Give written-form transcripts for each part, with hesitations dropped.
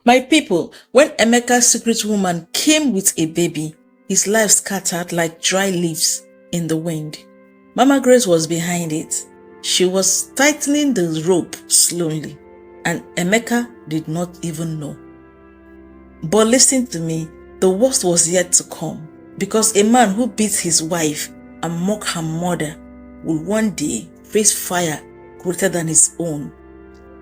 My people, when Emeka's secret woman came with a baby, his life scattered like dry leaves in the wind. Mama Grace was behind it. She was tightening the rope slowly, and Emeka did not even know. But listen to me, the worst was yet to come, because a man who beats his wife and mocks her mother will one day face fire greater than his own.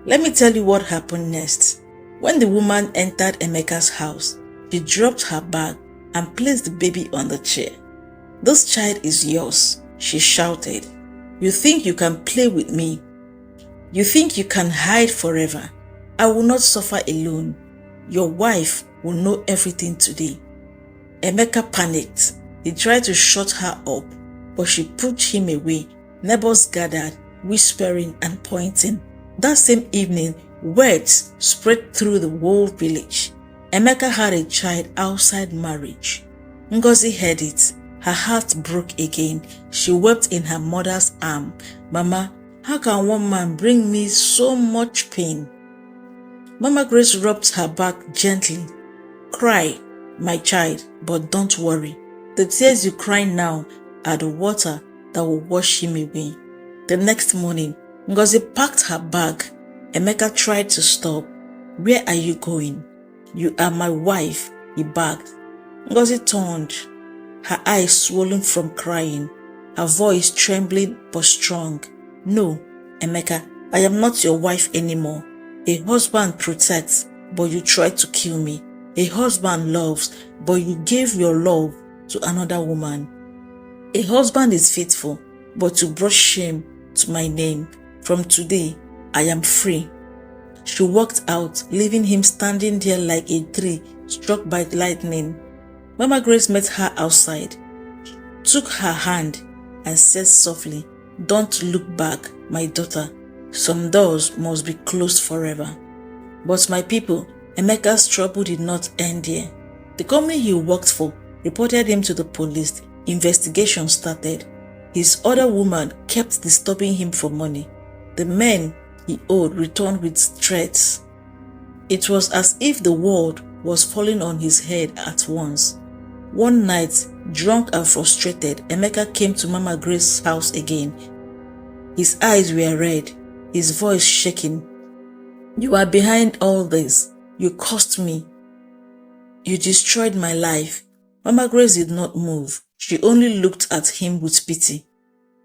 Let me tell you what happened next. When the woman entered Emeka's house, she dropped her bag and placed the baby on the chair. "This child is yours," she shouted. "You think you can play with me? You think you can hide forever? I will not suffer alone. Your wife will know everything today." Emeka panicked. He tried to shut her up, but she pushed him away. Neighbors gathered, whispering and pointing. That same evening, words spread through the whole village. Emeka had a child outside marriage. Ngozi heard it. Her heart broke again. She wept in her mother's arm. "Mama, how can one man bring me so much pain?" Mama Grace rubbed her back gently. "Cry, my child, but don't worry. The tears you cry now are the water that will wash him away." The next morning, Ngozi packed her bag. Emeka tried to stop. "Where are you going?" "You are my wife," he begged. Ngozi turned, her eyes swollen from crying, her voice trembling but strong. "No, Emeka, I am not your wife anymore. A husband protects, but you tried to kill me. A husband loves, but you gave your love to another woman. A husband is faithful, but you brought shame to my name. From today, I am free." She walked out, leaving him standing there like a tree struck by lightning. Mama Grace met her outside, took her hand, and said softly, "Don't look back, my daughter. Some doors must be closed forever." But my people, Emeka's trouble did not end there. The company he worked for reported him to the police. Investigation started. His other woman kept disturbing him for money. The men he owed returned with threats. It was as if the world was falling on his head at once. One night, drunk and frustrated, Emeka came to Mama Grace's house again. His eyes were red, his voice shaking. "You are behind all this. You cursed me. You destroyed my life." Mama Grace did not move. She only looked at him with pity.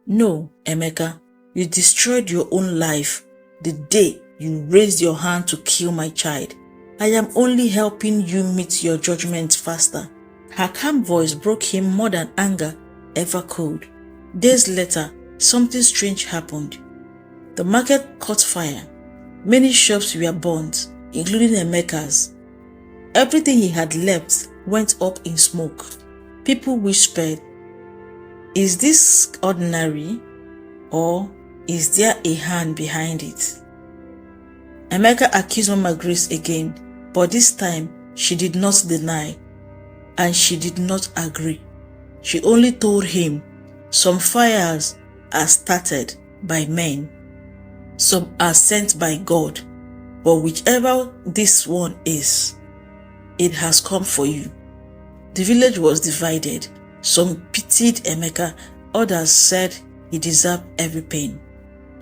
"No, Emeka, you destroyed your own life the day you raised your hand to kill my child. I am only helping you meet your judgment faster." Her calm voice broke him more than anger ever could. Days later, something strange happened. The market caught fire. Many shops were burnt, including Emeka's. Everything he had left went up in smoke. People whispered, "Is this ordinary, or is there a hand behind it?" Emeka accused Mama Grace again, but this time she did not deny, and she did not agree. She only told him, "Some fires are started by men, some are sent by God, but whichever this one is, it has come for you." The village was divided. Some pitied Emeka, others said he deserved every pain.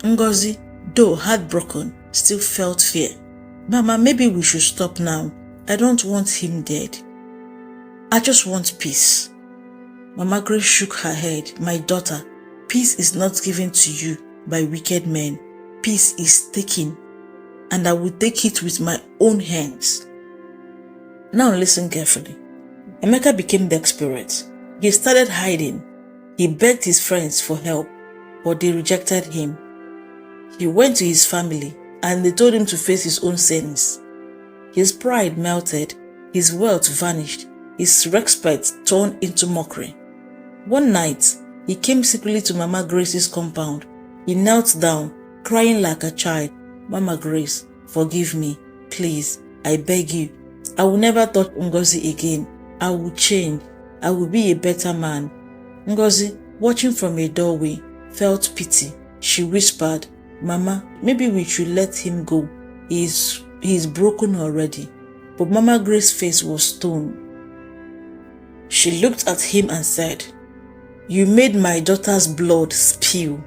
Ngozi, though heartbroken, still felt fear. "Mama, maybe we should stop now. I don't want him dead. I just want peace." Mama Grace shook her head. "My daughter, peace is not given to you by wicked men. Peace is taken, and I will take it with my own hands." Now listen carefully. Emeka became desperate. He started hiding. He begged his friends for help, but they rejected him. He went to his family, and they told him to face his own sins. His pride melted, his wealth vanished, his respect turned into mockery. One night, he came secretly to Mama Grace's compound. He knelt down, crying like a child. "Mama Grace, forgive me. Please, I beg you. I will never touch Ngozi again. I will change. I will be a better man." Ngozi, watching from a doorway, felt pity. She whispered, "Mama, maybe we should let him go. He is broken already." but Mama Grace's face was stone. She looked at him and said, "You made my daughter's blood spill.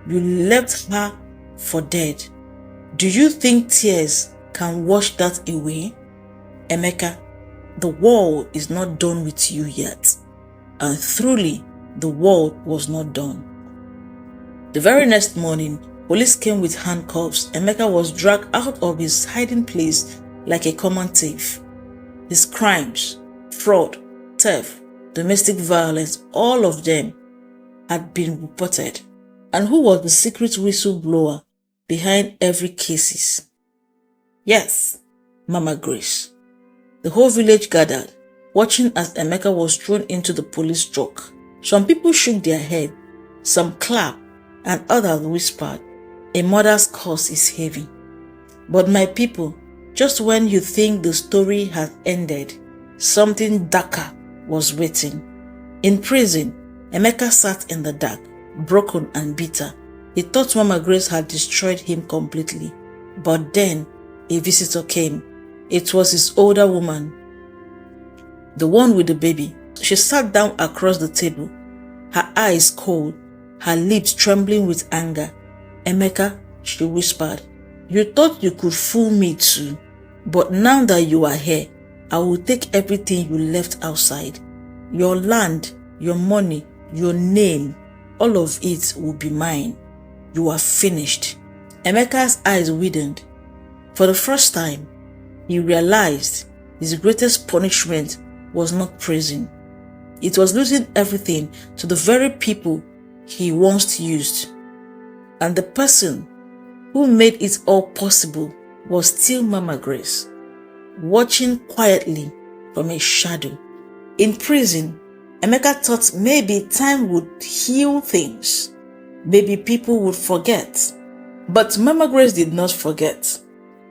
You left her for dead. Do you think tears can wash that away? Emeka, the world is not done with you yet." And truly, the world was not done. The very next morning, police came with handcuffs. Emeka was dragged out of his hiding place like a common thief. His crimes, fraud, theft, domestic violence, all of them had been reported. And who was the secret whistleblower behind every case? Yes, Mama Grace. The whole village gathered, watching as Emeka was thrown into the police truck. Some people shook their head, some clapped, and others whispered, "A mother's curse is heavy." But my people, just when you think the story has ended, something darker was waiting. In prison, Emeka sat in the dark, broken and bitter. He thought Mama Grace had destroyed him completely. But then, a visitor came. It was his older woman, the one with the baby. She sat down across the table, her eyes cold, her lips trembling with anger. "Emeka," she whispered, "you thought you could fool me too. But now that you are here, I will take everything you left outside. Your land, your money, your name, all of it will be mine. You are finished." Emeka's eyes widened. For the first time, he realized his greatest punishment was not prison. It was losing everything to the very people he once used. And the person who made it all possible was still Mama Grace, watching quietly from a shadow. In prison, Emeka thought maybe time would heal things. Maybe people would forget. But Mama Grace did not forget.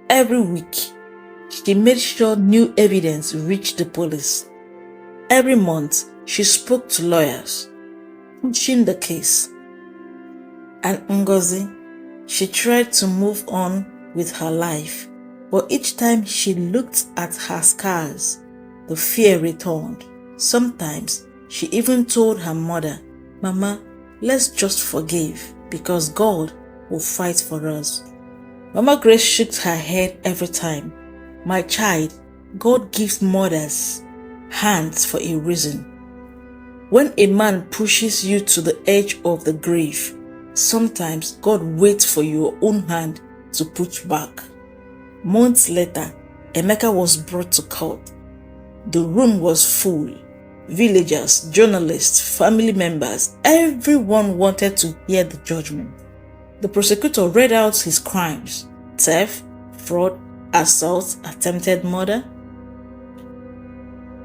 Every week, she made sure new evidence reached the police. Every month, she spoke to lawyers, pushing the case. And Ngozi, she tried to move on with her life, but each time she looked at her scars, the fear returned. Sometimes, she even told her mother, "Mama, let's just forgive because God will fight for us." Mama Grace shook her head every time. "My child, God gives mothers hands for a reason. When a man pushes you to the edge of the grave, sometimes God waits for your own hand to push back." Months later, Emeka was brought to court. The room was full. Villagers, journalists, family members, everyone wanted to hear the judgment. The prosecutor read out his crimes: theft, fraud, assault, attempted murder,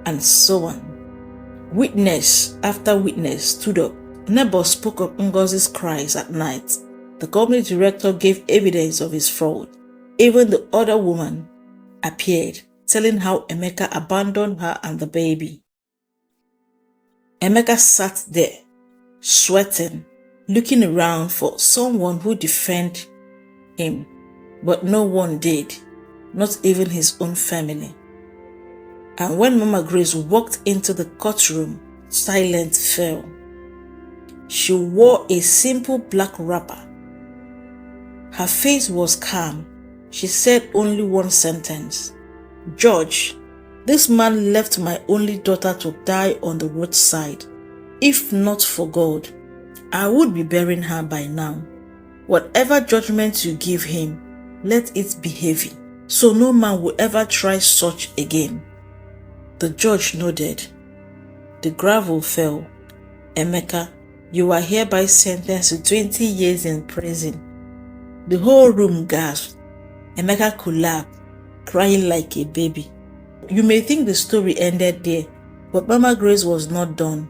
and so on. Witness after witness stood up. Neighbors spoke of Ngozi's cries at night. The company director gave evidence of his fraud. Even the other woman appeared, telling how Emeka abandoned her and the baby. Emeka sat there, sweating, looking around for someone who defend him, but no one did, not even his own family. And when Mama Grace walked into the courtroom, silence fell. She wore a simple black wrapper. Her face was calm. She said only one sentence: "Judge, this man left my only daughter to die on the roadside. If not for God, I would be burying her by now. Whatever judgment you give him, let it be heavy, so no man will ever try such again." The judge nodded. The gavel fell. "Emeka, you are hereby sentenced to 20 years in prison." The whole room gasped. Emeka collapsed, crying like a baby. You may think the story ended there, but Mama Grace was not done.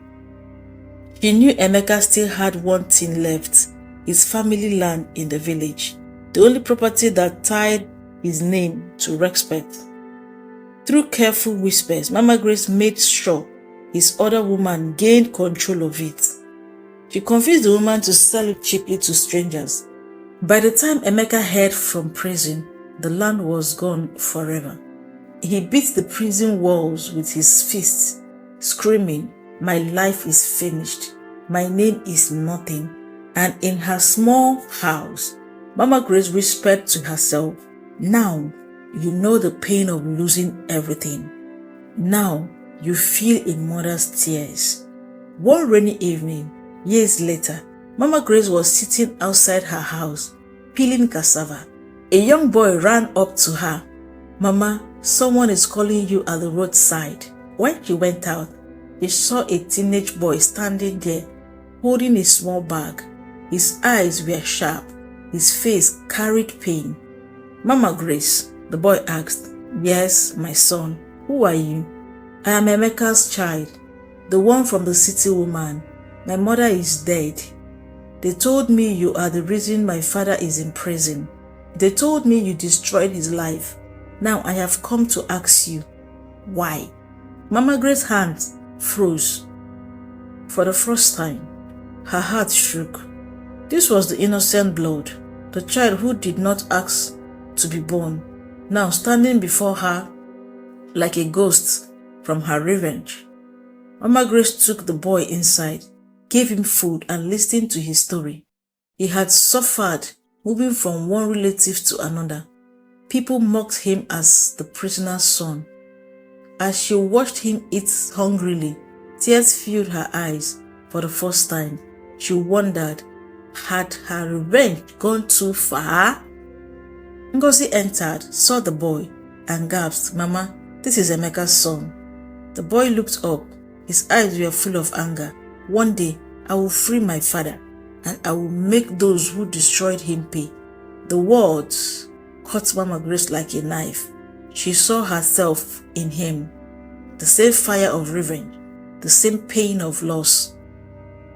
She knew Emeka still had one thing left: his family land in the village, the only property that tied his name to respect. Through careful whispers, Mama Grace made sure his other woman gained control of it. She convinced the woman to sell it cheaply to strangers. By the time Emeka heard from prison, the land was gone forever. He beat the prison walls with his fists, screaming, "My life is finished. My name is nothing." And in her small house, Mama Grace whispered to herself, "Now you know the pain of losing everything. Now you feel a mother's tears." One rainy evening, years later, Mama Grace was sitting outside her house, peeling cassava. A young boy ran up to her. "Mama, someone is calling you at the roadside." When she went out, she saw a teenage boy standing there, holding a small bag. His eyes were sharp. His face carried pain. "Mama Grace," the boy asked. "Yes, my son. Who are you?" "I am Emeka's child, the one from the city woman. My mother is dead. They told me you are the reason my father is in prison. They told me you destroyed his life. Now I have come to ask you, why?" Mama Grace's hands froze. For the first time, her heart shook. This was the innocent blood, the child who did not ask to be born, now standing before her like a ghost from her revenge. Mama Grace took the boy inside, gave him food, and listened to his story. He had suffered moving from one relative to another. People mocked him as the prisoner's son. As she watched him eat hungrily, tears filled her eyes. For the first time, she wondered, had her revenge gone too far? Ngozi entered, saw the boy, and gasped, "Mama, this is Emeka's son." The boy looked up. His eyes were full of anger. "One day, I will free my father, and I will make those who destroyed him pay." The words cut Mama Grace like a knife. She saw herself in him, the same fire of revenge, the same pain of loss.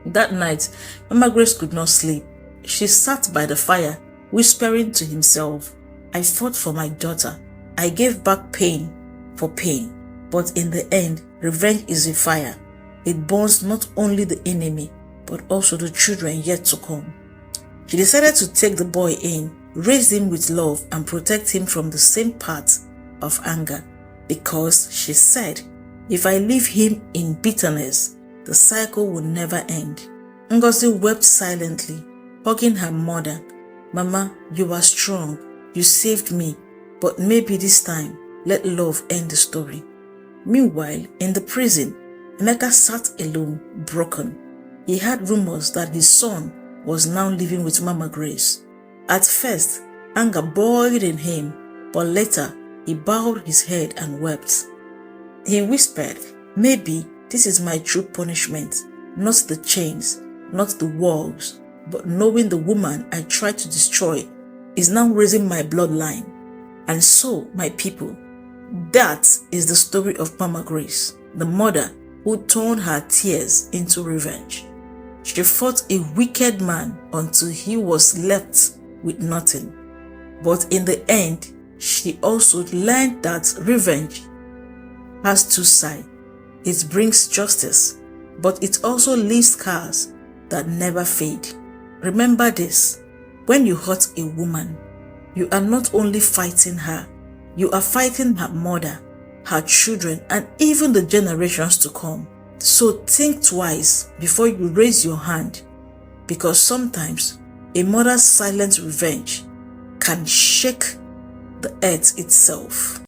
That night, Mama Grace could not sleep. She sat by the fire, whispering to himself, "I fought for my daughter. I gave back pain for pain. But in the end, revenge is a fire. It burns not only the enemy, but also the children yet to come." She decided to take the boy in, raise him with love, and protect him from the same path of anger. Because, she said, if I leave him in bitterness, the cycle will never end. Ngozi wept silently, hugging her mother. "Mama, you are strong. You saved me. But maybe this time, let love end the story." Meanwhile, in the prison, Emeka sat alone, broken. He heard rumors that his son was now living with Mama Grace. At first, anger boiled in him, but later he bowed his head and wept. He whispered, "Maybe this is my true punishment, not the chains, not the walls, but knowing the woman I tried to destroy is now raising my bloodline. And so, my people, that is the story of Mama Grace, the mother who turned her tears into revenge. She fought a wicked man until he was left with nothing. But in the end, she also learned that revenge has two sides. It brings justice, but it also leaves scars that never fade. Remember this, when you hurt a woman, you are not only fighting her, you are fighting her mother, her children, and even the generations to come. So think twice before you raise your hand, because sometimes a mother's silent revenge can shake the earth itself.